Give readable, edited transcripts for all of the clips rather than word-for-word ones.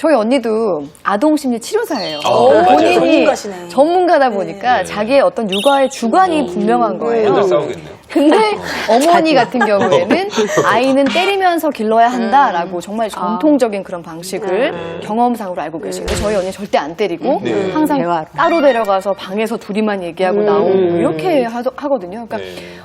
저희 언니도 아동심리 치료사예요. 본인이 전문가시네. 전문가다 보니까 자기의 어떤 육아의 주관이 분명한 거예요. 맨날 싸우겠네요. 근데 어머니 같은 경우에는 아이는 때리면서 길러야 한다라고 정말 전통적인 그런 방식을 경험상으로 알고 계시고 저희 언니 절대 안 때리고 항상 따로 데려가서 방에서 둘이만 얘기하고 나오고 이렇게 하거든요. 그러니까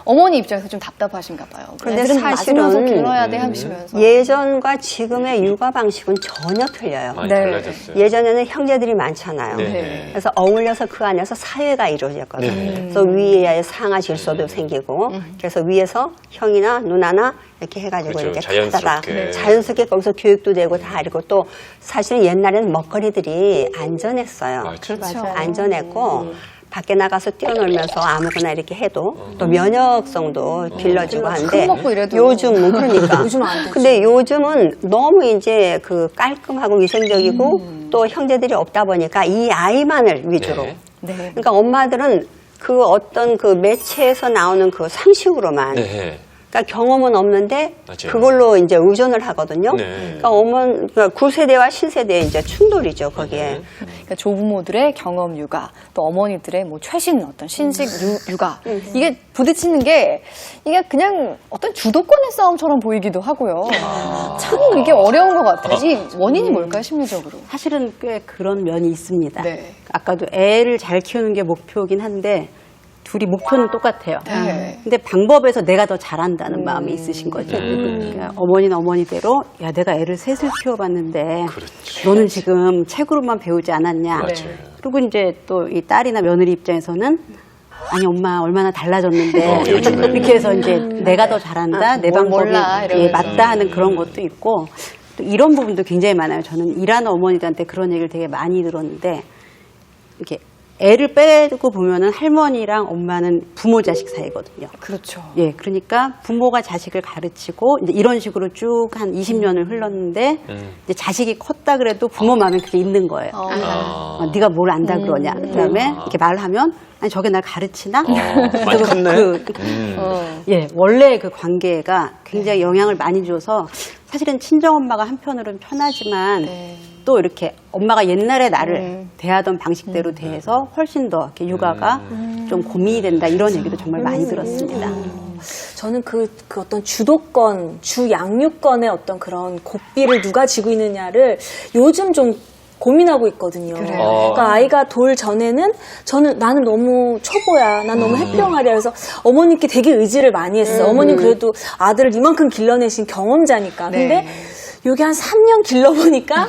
어머니 입장에서 좀 답답하신가 봐요. 그런데 애들은 맞으면서 사실은 길러야 돼 하시면서 예전과 지금의 육아 방식은 전혀 틀려요. 많이 네. 달라졌어요. 예전에는 형제들이 많잖아요. 네. 그래서 어울려서 그 안에서 사회가 이루어졌거든요. 네. 그래서 위에 상하 질서도 생기고 그래서 위에서 형이나 누나나 이렇게 해가지고 그렇죠. 이렇게 자연스럽게. 하다가 자연스럽게 거기서 교육도 되고 다 이러고 또 사실은 옛날에는 먹거리들이 안전했어요. 그렇죠. 안전했고 밖에 나가서 뛰어놀면서 아무거나 이렇게 해도 또 면역성도 길러지고 하는데 먹고 이래도. 요즘은 그러니까 요즘은 안 되지. 근데 요즘은 너무 이제 그 깔끔하고 위생적이고 또 형제들이 없다 보니까 이 아이만을 위주로 네. 그러니까 엄마들은 그 어떤 그 매체에서 나오는 그 상식으로만 네. 그러니까 경험은 없는데 맞아요. 그걸로 이제 의존을 하거든요. 네. 그러니까 구세대와 신세대의 이제 충돌이죠 거기에. 그러니까 조부모들의 경험 육아, 또 어머니들의 뭐 최신 어떤 신식 육아 이게 부딪히는 게 이게 그냥 어떤 주도권의 싸움처럼 보이기도 하고요. 참 이게 어려운 것 같아요. 이 원인이 뭘까요, 심리적으로? 사실은 꽤 그런 면이 있습니다. 네. 아까도 애를 잘 키우는 게 목표이긴 한데 둘이 목표는 똑같아요. 네. 근데 방법에서 내가 더 잘한다는 마음이 있으신 거죠. 그러니까 어머니는 어머니대로 야 내가 애를 셋을 키워봤는데 너는 지금 책으로만 배우지 않았냐. 맞아요. 그리고 이제 또 이 딸이나 며느리 입장에서는 아니 엄마 얼마나 달라졌는데 요즘에. 이렇게 해서 이제 내가 더 잘한다 내 뭘 방법이 몰라, 예, 이러면서. 맞다 하는 그런 것도 있고 또 이런 부분도 굉장히 많아요. 저는 일하는 어머니들한테 그런 얘기를 되게 많이 들었는데 이렇게 애를 빼고 보면은 할머니랑 엄마는 부모 자식 사이거든요. 그렇죠. 예, 그러니까 부모가 자식을 가르치고 이제 이런 식으로 쭉 한 20년을 흘렀는데 이제 자식이 컸다 그래도 부모 마음에 그게 있는 거예요. 네가 뭘 안다 그러냐. 그다음에 이렇게 말하면 아니 저게 날 가르치나? 많이 컸네. 예, 원래 그 관계가 굉장히 영향을 많이 줘서 사실은 친정엄마가 한편으로는 편하지만 또 이렇게 엄마가 옛날에 나를 대하던 방식대로 대해서 훨씬 더 이렇게 육아가 좀 고민이 된다 이런 얘기도 정말 많이 들었습니다. 저는 그 어떤 주도권, 주 양육권의 어떤 그런 고삐를 누가 지고 있느냐를 요즘 좀 고민하고 있거든요. 그러니까 아이가 돌 전에는 나는 너무 초보야. 난 너무 햇병아리야. 그래서 어머님께 되게 의지를 많이 했어요. 어머님 그래도 아들을 이만큼 길러내신 경험자니까. 근데 여기 한 3년 길러보니까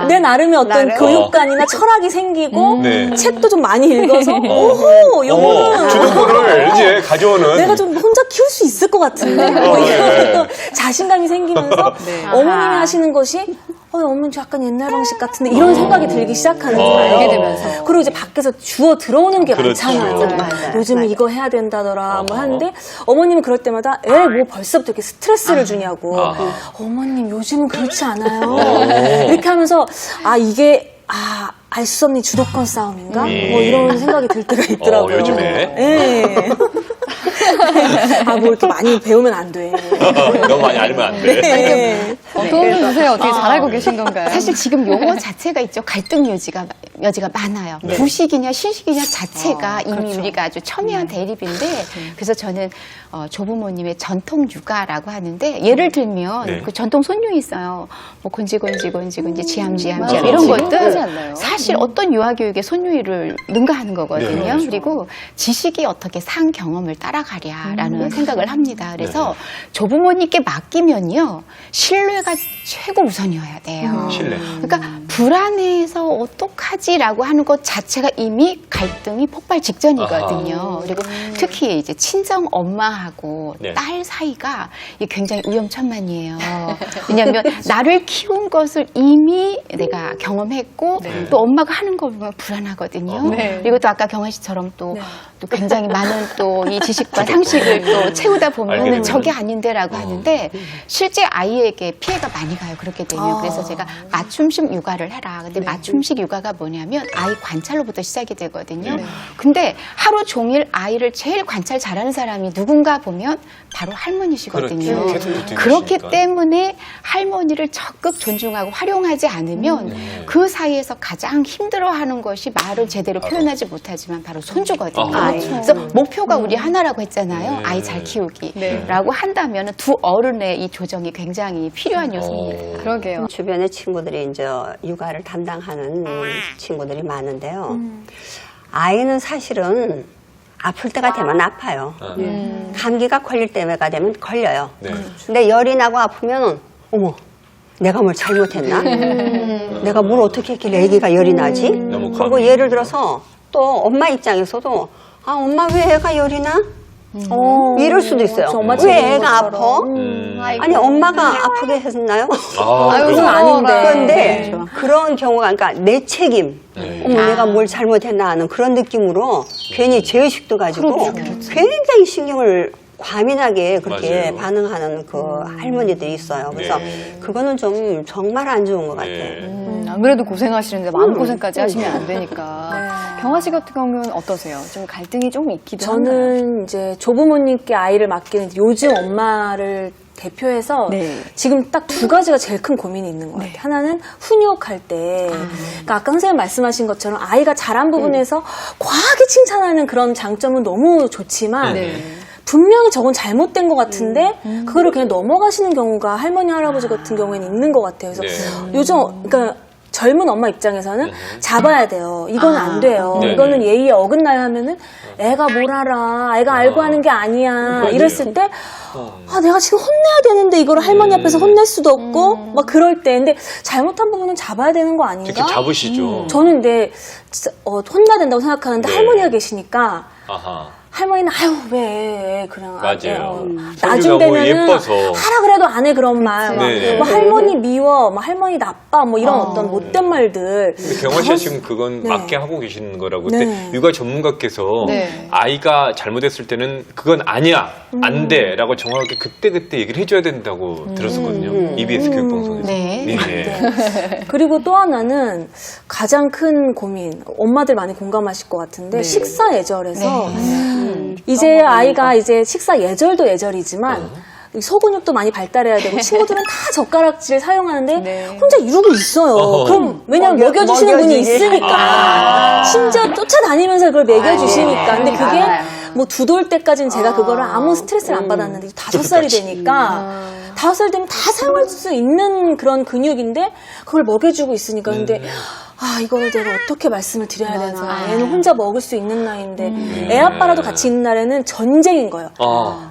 내 나름의 어떤 교육관이나 철학이 생기고 책도 좀 많이 읽어서 오호 요거는 주도권을 이제 가져오는 내가 좀 혼자 키울 수 있을 것 같은데 뭐 이런 자신감이 생기면서 어머님이 하시는 것이 어머니 약간 옛날 방식 같은데 이런 생각이 들기 시작하는 거예요. 알게 되면서. 그리고 이제 밖에서 주워 들어오는 게 그렇죠. 많잖아요. 요즘은 이거 해야 된다더라 뭐 하는데 어머님은 그럴 때마다 애 뭐 벌써부터 이렇게 스트레스를 주냐고. 어머님 요즘은 그렇지 않아요. 이렇게 하면서 이게 알 수 없는 주도권 싸움인가? 뭐 이런 생각이 들 때가 있더라고요. 요즘에? 네. 뭐 이렇게 많이 배우면 안 돼. 너무 많이 알면 안 돼. 도움 좀 주세요. 어떻게 잘 알고 계신 건가요? 사실 지금 용어 자체가 있죠. 갈등 여지가 많아요. 부식이냐 신식이냐 자체가 이미 우리가 아주 첨예한 대립인데 그래서 저는 조부모님의 전통 육아라고 하는데 예를 들면 그 전통 손님이 있어요. 뭐 곤지곤지 지암 이런 것들 사실 어떤 유아교육의 손유이를 능가하는 거거든요. 그리고 지식이 어떻게 상 경험을 따라가랴라는 생각을 합니다. 그래서 조부모님께 맡기면요. 신뢰가 최고 우선이어야 돼요. 신뢰. 그러니까 불안해서 어떡하지라고 하는 것 자체가 이미 갈등이 폭발 직전이거든요. 그리고 특히 이제 친정 엄마하고 딸 사이가 이게 굉장히 위험천만이에요. 왜냐하면 나를 키운 것을 이미 내가 경험했고 또 엄마가 하는 거 보면 불안하거든요. 그리고 또 아까 경아 씨처럼 또 굉장히 많은 또 이 지식과 상식을 또 채우다 보면 저게 아닌데라고 하는데 실제 아이에게 피해가 많이 가요. 그렇게 되면. 그래서 제가 맞춤식 육아를 육아를 해라. 근데 맞춤식 육아가 뭐냐면 아이 관찰로부터 시작이 되거든요. 근데 하루 종일 아이를 제일 관찰 잘하는 사람이 누군가 보면 바로 할머니시거든요. 그렇죠. 계속 붙어 그렇기 있으니까. 때문에 할머니를 적극 존중하고 활용하지 않으면 그 사이에서 가장 힘들어하는 것이 말을 제대로 표현하지 못하지만 바로 손주거든요. 그래서 목표가 우리 하나라고 했잖아요. 아이 잘 키우기라고 한다면 두 어른의 이 조정이 굉장히 필요한 요소입니다. 그러게요. 주변에 친구들이 이제 육아를 담당하는 친구들이 많은데요. 아이는 사실은 아플 때가 되면 아파요. 감기가 걸릴 때가 되면 걸려요. 네. 근데 열이 나고 아프면 어머 내가 뭘 잘못했나? 내가 뭘 어떻게 했길래 애기가 열이 나지? 너무 그리고 감이. 예를 들어서 또 엄마 입장에서도 아 엄마 왜 애가 열이 나? 이럴 수도 있어요. 엄마 왜 책임인 애가 아파? 아니 엄마가 아프게 했나요? 아, 그건 아닌데. 그런데 그런 경우가 그러니까 내 책임. 네. 어머 내가 뭘 잘못했나 하는 그런 느낌으로 괜히 죄의식도 가지고 그렇죠. 굉장히 신경을 과민하게 그렇게 맞아요. 반응하는 그 할머니들이 있어요. 그래서 네. 그거는 좀 정말 안 좋은 것 같아요. 네. 안 그래도 고생하시는데 마음고생까지 하시면 안 되니까. 경아 씨 같은 경우는 어떠세요? 좀 갈등이 좀 있기도 한가요? 저는 이제 조부모님께 아이를 맡기는 요즘 엄마를 대표해서 네. 지금 딱 두 가지가 제일 큰 고민이 있는 것 같아요. 하나는 훈육할 때, 그러니까 아까 선생님 말씀하신 것처럼 아이가 잘한 부분에서 과하게 칭찬하는 그런 장점은 너무 좋지만 분명히 저건 잘못된 것 같은데 그거를 그냥 넘어가시는 경우가 할머니 할아버지 같은 경우에는 있는 것 같아요. 그래서 요즘 그러니까 젊은 엄마 입장에서는 잡아야 돼요. 이건 안 돼요. 네. 이거는 예의에 어긋나야 하면은 애가 뭘 알아. 애가 알고 하는 게 아니야. 맞아요. 이랬을 때 아, 내가 지금 혼내야 되는데 이걸 할머니 앞에서 혼낼 수도 없고 막 그럴 때 근데 잘못한 부분은 잡아야 되는 거 아닌가? 직접 잡으시죠. 저는 근데 진짜, 혼나야 된다고 생각하는데 네. 할머니가 계시니까 아하. 할머니는 아유 왜 그냥 맞아요. 나중 손주가 뭐 되면은 예뻐서. 하라 그래도 안 해 그런 말, 막, 네. 뭐 할머니 미워, 뭐 할머니 나빠, 뭐 이런 어떤 못된 말들. 근데 경화 씨가 지금 그건 네. 맞게 하고 계시는 거라고. 네. 근데 육아 전문가께서 네. 아이가 잘못했을 때는 그건 아니야, 안 돼, 라고 정확하게 그때그때 얘기를 해줘야 된다고 들었었거든요. EBS 교육방송에서. 네. 그리고 또 하나는 가장 큰 고민, 엄마들 많이 공감하실 것 같은데 식사 예절에서 이제 아이가 이제 식사 예절도 예절이지만 이 소근육도 많이 발달해야 되고 친구들은 다 젓가락질 사용하는데 혼자 이러고 있어요. 그럼 왜냐면 먹여주시는 분이 있으니까 심지어 쫓아다니면서 그걸 먹여주시니까. 근데 그게 뭐 2돌 때까지는 제가 그거를 아무 스트레스를 안 받았는데 5살이 되니까 5살 되면 다 사용할 수 있는 그런 근육인데 그걸 먹여주고 있으니까 근데 아 이거를 내가 어떻게 말씀을 드려야 되나. 얘는 혼자 먹을 수 있는 나이인데 애 아빠라도 같이 있는 날에는 전쟁인 거예요.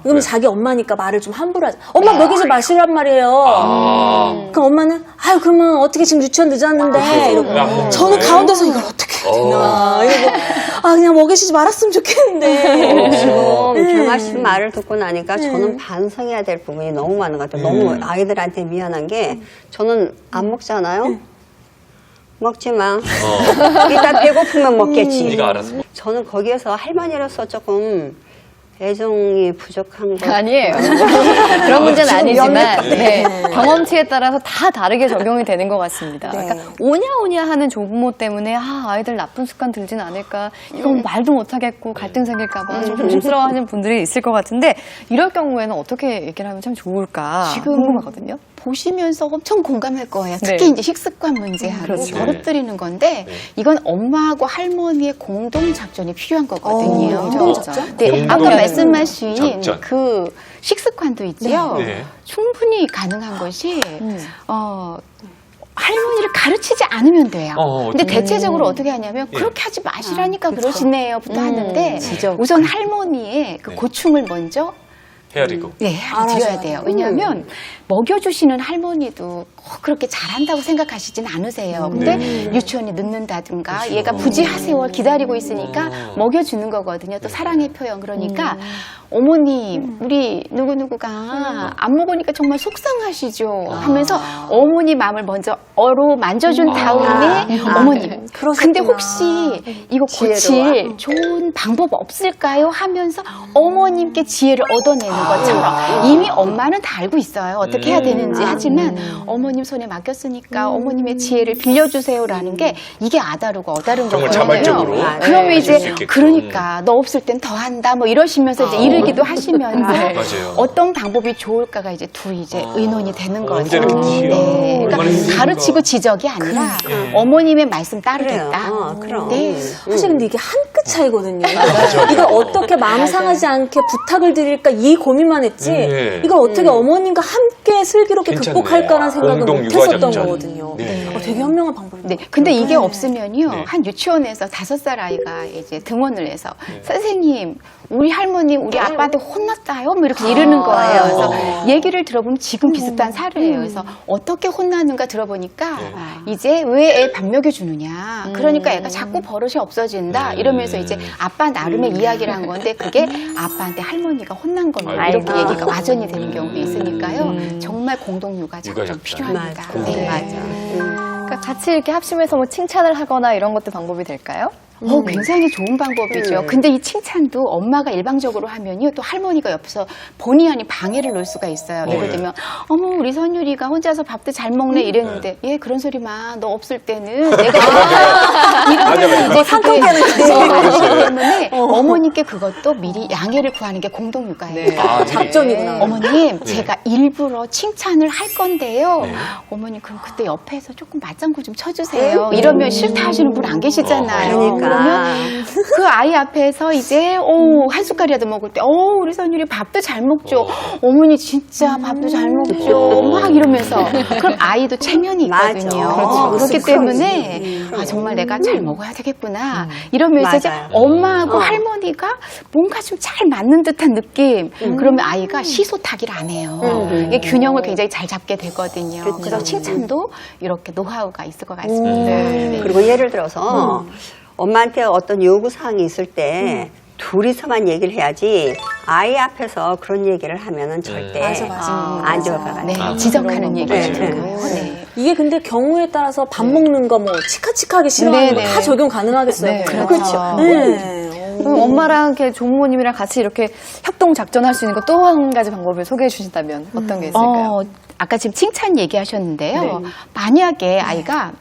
그럼 자기 엄마니까 말을 좀 함부로 하자. 엄마 먹이지 마시란 말이에요. 그럼 엄마는 아유 그러면 어떻게 지금 유치원 늦었는데 이러고 저는 가운데서 이걸 어떻게 해야 되나 이러고 아 그냥 먹이시지 말았으면 좋겠는데 지금 경아 씨 말을 듣고 나니까 저는 반성해야 될 부분이 너무 많은 것 같아요. 너무 아이들한테 미안한 게 저는 안 먹잖아요. 먹지 마. 이따 배고프면 먹겠지. 네가 알아서. 저는 거기에서 할머니로서 조금 애정이 부족한 거 아니에요. 그런 문제는 아니지만 네, 경험치에 따라서 다 다르게 적용이 되는 것 같습니다. 네. 그러니까 오냐오냐 하는 조부모 때문에 아이들 나쁜 습관 들진 않을까 이건 말도 못하겠고 갈등 생길까 봐 좀 조심스러워하는 분들이 있을 것 같은데 이럴 경우에는 어떻게 얘기를 하면 참 좋을까 지금 궁금하거든요. 보시면서 엄청 공감할 거예요. 특히 네. 이제 식습관 문제하고 그렇죠. 겨루뜨리는 건데 이건 엄마하고 할머니의 공동 작전이 필요한 거거든요. 공동 작전? 네, 공동 아까 말씀하신 작전. 그 식습관도 있죠. 네. 충분히 가능한 것이 할머니를 가르치지 않으면 돼요. 근데 대체적으로 어떻게 하냐면 그렇게 하지 마시라니까 그러시네요부터 하는데 우선 할머니의 그 고충을 먼저 헤아리고. 네, 드려야 돼요. 왜냐하면 먹여주시는 할머니도 꼭 그렇게 잘한다고 생각하시진 않으세요. 근데 유치원이 늦는다든가 얘가 부지하세요 기다리고 있으니까 먹여주는 거거든요. 또 사랑의 표현. 그러니까 어머님, 우리 누구누구가 안 먹으니까 정말 속상하시죠. 하면서 어머니 마음을 먼저 만져준 다음에 어머님, 근데 혹시 이거 고칠 좋은 방법 없을까요? 하면서 어머님께 지혜를 얻어내는 것처럼 이미 엄마는 다 알고 있어요. 어떻게 해야 되는지. 하지만 어머님 손에 맡겼으니까 어머님의 지혜를 빌려주세요라는 게 이게 아다르고 어다른 정말 거거든요. 자발적으로 그러면 해줄 수 이제 있게끔. 그러니까 너 없을 땐 더 한다 뭐 이러시면서 이제 이르기도 하시면서 맞아요. 어떤 방법이 좋을까가 이제 둘이 이제 의논이 되는 거죠. 혼자는 그치요. 네. 얼마나 그러니까 힘드니까. 가르치고 지적이 아니라 어머님의 말씀 따르겠다. 그럼. 네. 사실 근데 이게 한 끗 차이거든요. 이걸 어떻게 마음 상하지 않게 부탁을 드릴까 이 고민만 했지 네. 이걸 어떻게 어머님과 함께 슬기롭게 괜찮네. 극복할까라는 생각은 공동 못 육아 했었던 작전. 거거든요. 네. 되게 현명한 방법인 네, 것 같아요. 근데 이게 없으면요, 네. 한 유치원에서 5살 아이가 이제 등원을 해서, 선생님, 우리 할머니, 우리 아빠한테 혼났다요? 뭐 이렇게 이러는 거예요. 그래서 얘기를 들어보면 지금 비슷한 사례예요. 그래서 어떻게 혼나는가 들어보니까, 이제 왜 애 밥 먹여주느냐. 그러니까 애가 자꾸 버릇이 없어진다. 이러면서 이제 아빠 나름의 이야기를 한 건데, 그게 아빠한테 할머니가 혼난 겁니다. 이렇게 얘기가 와전이 되는 경우도 있으니까요. 정말 공동 육아 작전 작전. 필요합니다. 맞아. 네, 맞아. 그러니까 같이 이렇게 합심해서 뭐 칭찬을 하거나 이런 것도 방법이 될까요? 굉장히 좋은 방법이죠. 근데 이 칭찬도 엄마가 일방적으로 하면요, 또 할머니가 옆에서 본의 아닌 방해를 놓을 수가 있어요. 예를 들면, 어머, 우리 선율이가 혼자서 밥도 잘 먹네 이랬는데, 얘 그런 소리 마. 너 없을 때는 내가 이러면 이제 상통되는 거기 때문에 어머니께 그것도 미리 양해를 구하는 게 공동 육아예요. 작전이구나. 어머님, 제가 일부러 칭찬을 할 건데요. 어머님, 그럼 그때 옆에서 조금 맞장구 좀 쳐주세요. 이러면 싫다 하시는 분 안 계시잖아요. 그러니까. 그러면 그 아이 앞에서 이제 한 숟갈이라도 먹을 때 우리 선율이 밥도 잘 먹죠. 어머니 진짜 밥도 잘 먹죠. 막 이러면서 그럼 아이도 체면이 있거든요. 맞아. 그렇기 때문에 정말 내가 잘 먹어야 되겠구나 이러면서 이제 맞아요. 엄마하고 할머니가 뭔가 좀 잘 맞는 듯한 느낌. 그러면 아이가 시소타기를 안 해요. 이게 균형을 굉장히 잘 잡게 되거든요. 그래서 칭찬도 이렇게 노하우가 있을 것 같습니다. 네. 그리고 예를 들어서 엄마한테 어떤 요구사항이 있을 때 둘이서만 얘기를 해야지 아이 앞에서 그런 얘기를 하면은 절대 안 좋을 것 같아요. 네, 지적하는 얘기 네, 주는 네. 거예요. 네. 이게 근데 경우에 따라서 밥 먹는 거 뭐 치카치카하게 싫어하는 거 네, 다 네. 적용 가능하겠어요. 네, 그렇죠. 네. 그럼 엄마랑 이렇게 조부모님이랑 같이 이렇게 협동 작전할 수 있는 거 또 한 가지 방법을 소개해 주신다면 어떤 게 있을까요? 아까 지금 칭찬 얘기하셨는데요. 네. 만약에 아이가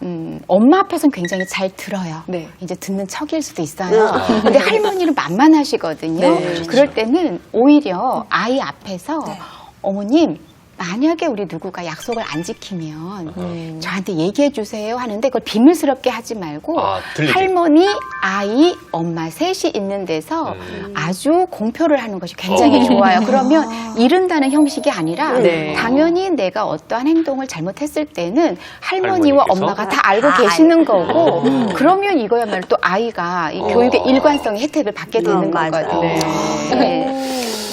엄마 앞에서는 굉장히 잘 들어요. 네. 이제 듣는 척일 수도 있어요. 근데 할머니는 만만하시거든요. 네. 그럴 때는 오히려 아이 앞에서 어머님 만약에 우리 누구가 약속을 안 지키면 저한테 얘기해 주세요 하는데 그걸 비밀스럽게 하지 말고 들리게. 할머니, 아이, 엄마 셋이 있는 데서 아주 공표를 하는 것이 굉장히 좋아요. 그러면 이른다는 형식이 아니라 네. 당연히 내가 어떠한 행동을 잘못했을 때는 할머니와 할머니께서? 엄마가 다 알고 계시는 거고 그러면 이거야말로 또 아이가 이 교육의 일관성의 혜택을 받게 되는 맞아요. 거거든요. 네.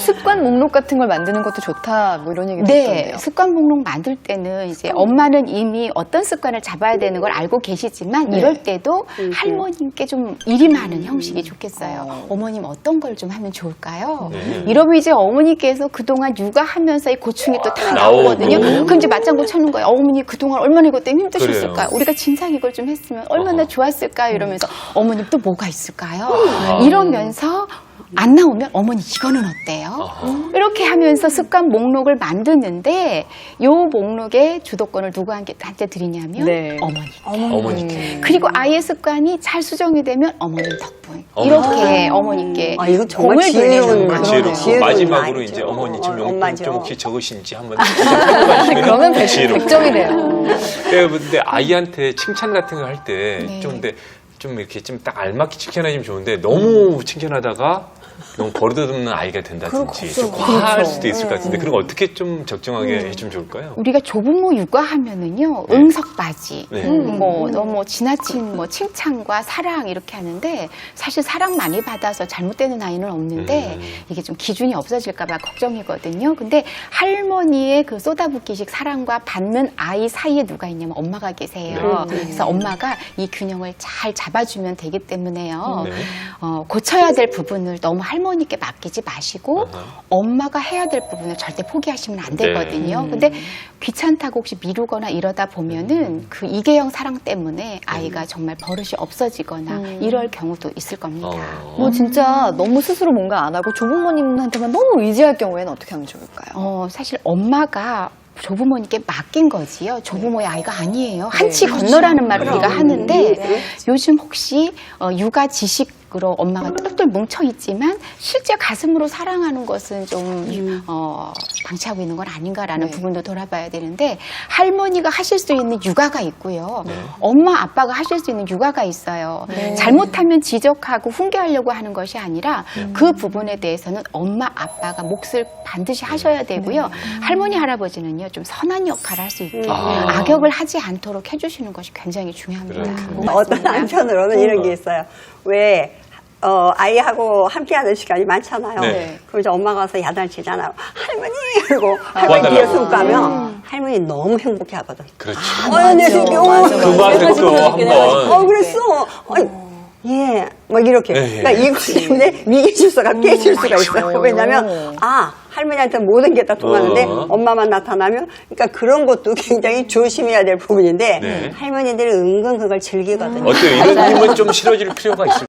습관 목록 같은 걸 만드는 것도 좋다 뭐 이런 얘기도 네, 있던데요. 습관 목록 만들 때는 이제 엄마는 이미 어떤 습관을 잡아야 되는 걸 알고 계시지만 이럴 때도 할머님께 좀 일임하는 형식이 좋겠어요. 어머님 어떤 걸 좀 하면 좋을까요? 이러면 이제 어머니께서 그동안 육아하면서의 고충이 또 다 나오고. 나오거든요. 그럼 이제 맞장구 쳐는 거예요. 어머니 그동안 얼마나 이것 때문에 힘드셨을까요? 그래요. 우리가 진작 이걸 좀 했으면 얼마나 좋았을까요? 이러면서 어머님 또 뭐가 있을까요? 이러면서 안 나오면 어머니 이거는 어때요? 이렇게 하면서 습관 목록을 만드는데 요 목록의 주도권을 누구한테 드리냐면 네. 어머니께. 그리고 아이의 습관이 잘 수정이 되면 어머님 덕분 이렇게 어머니께 이거 정말 공을 돌리는 지혜로운 거예요. 지혜롭고 지혜로운 마지막으로 아이죠. 이제 어머니 좀 엄마죠. 좀 혹시 적으신지 한번 그러면 지혜롭고. 100점이네요. 네, 근데 아이한테 칭찬 같은 거 할 때 네. 좀 근데 좀 이렇게 좀 딱 알맞게 칭찬해주면 좋은데 너무 칭찬하다가 너무 버릇없는 아이가 된다든지 좀 과할 수도 있을 것 같은데 그런 거 어떻게 좀 적정하게 해주면 좋을까요? 우리가 조부모 육아하면은요 응석바지 네. 뭐 너무 지나친 뭐 칭찬과 사랑 이렇게 하는데 사실 사랑 많이 받아서 잘못되는 아이는 없는데 이게 좀 기준이 없어질까봐 걱정이거든요. 근데 할머니의 그 쏟아붓기식 사랑과 받는 아이 사이에 누가 있냐면 엄마가 계세요. 그래서 엄마가 이 균형을 잘 잡아주면 되기 때문에요. 네. 고쳐야 될 부분을 너무 할머니께 맡기지 마시고 엄마가 해야 될 부분을 절대 포기하시면 안 되거든요. 근데 귀찮다고 혹시 미루거나 이러다 보면은 그 이계형 사랑 때문에 아이가 정말 버릇이 없어지거나 이럴 경우도 있을 겁니다. 뭐 진짜 너무 스스로 뭔가 안 하고 조부모님한테만 너무 의지할 경우에는 어떻게 하면 좋을까요? 사실 엄마가 조부모님께 맡긴 거지요. 조부모의 아이가 아니에요. 한치 건너라는 말을 우리가 하는데 요즘 혹시 육아 지식으로 엄마가 똘똘 뭉쳐 있지만 실제 가슴으로 사랑하는 것은 좀 방치하고 있는 건 아닌가라는 부분도 돌아봐야 되는데 할머니가 하실 수 있는 육아가 있고요. 엄마 아빠가 하실 수 있는 육아가 있어요. 잘못하면 지적하고 훈계하려고 하는 것이 아니라 그 부분에 대해서는 엄마 아빠가 몫을 반드시 하셔야 되고요. 할머니 할아버지는요 좀 선한 역할을 할 수 있게 악역을 하지 않도록 해주시는 것이 굉장히 중요합니다. 어떤 한편으로는 이런 게 있어요. 왜 아이하고 함께하는 시간이 많잖아요. 네. 그럼 이제 엄마가 와서 야단치잖아요. 할머니! 그리고 할머니 뒤에 숨 가면 할머니 너무 행복해하거든. 그렇죠. 내 새끼, 그 말 듣고 한번. 그랬어. 예, 막 이렇게. 네. 그러니까 이것 때문에 위기 질서가 깨질 수가 있어요. 왜냐면, 할머니한테 모든 게 다 통하는데 엄마만 나타나면, 그러니까 그런 것도 굉장히 조심해야 될 부분인데, 네. 할머니들이 은근 그걸 즐기거든요. 어때요? 이런 힘은 좀 실어줄 필요가 있을